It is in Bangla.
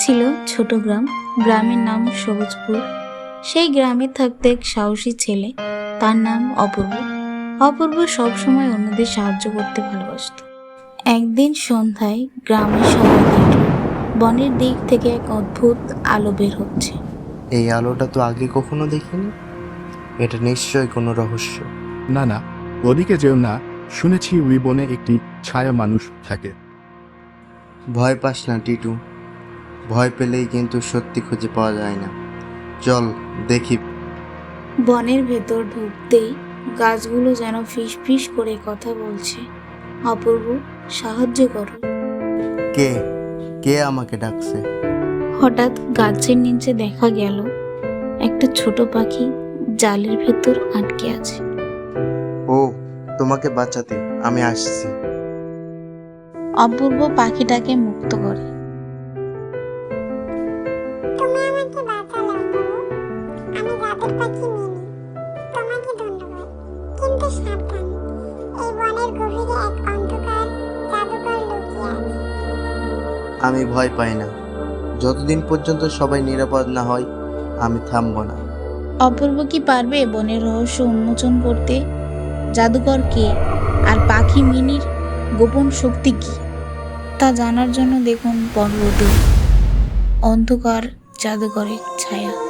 ছিল ছোট গ্রাম। গ্রামের নাম সবুজপুর। সেই গ্রামে থাকতো এক সাহসী ছেলে, তার নাম অপূর্ব। অপূর্ব সবসময় অন্যদের সাহায্য করতে ভালোবাসত। একদিন সন্ধ্যায় গ্রামের সবাই দেখল বনের দিক থেকে এক অদ্ভুত আলো বের হচ্ছে। এই আলোটা তো আগে কখনো দেখিনি। এটা নিশ্চয়ই কোনো রহস্য। না না, ওদিকে যেও না। শুনেছি ওই বনে একটি ছায়া মানুষ থাকে। ভয় পাস না টিটু, ভয় পেলেই কিন্তু সত্যি খুঁজে পাওয়া যায় না। চল দেখি। বনের ভেতর ঢুকতেই গাছগুলো যেন ফিস ফিস করে কথা বলছে। অপূর্ব, সাহায্য করো। কে কে আমাকে ডাকছে? হঠাৎ গাছের নিচে দেখা গেল একটা ছোট পাখি জালের ভেতর আটকে আছে। ও, তোমাকে বাঁচাতে আমি আসছি। অপূর্ব পাখিটাকে মুক্ত করে। তুমি আমাকে বাঁচালে অপূর্ব। আমি রাতের পাখি মিনি। তোমাকে ধন্যবাদ। কিন্তু সাবধান, এই বনের গভীরে এক অন্ধকার জাদুকর লুকিয়ে আছে। আমি ভয় পাই না, যতদিন পর্যন্ত সবাই নিরাপদ না হয় আমি থামবো না। অপূর্ব কি পারবে বনের রহস্য উন্মোচন করতে? জাদুকর কে, আর পাখি মিনির গোপন শক্তি কি, তা জানার জন্য দেখুন পর্বতে অন্ধকার জাদুকরের ছায়া।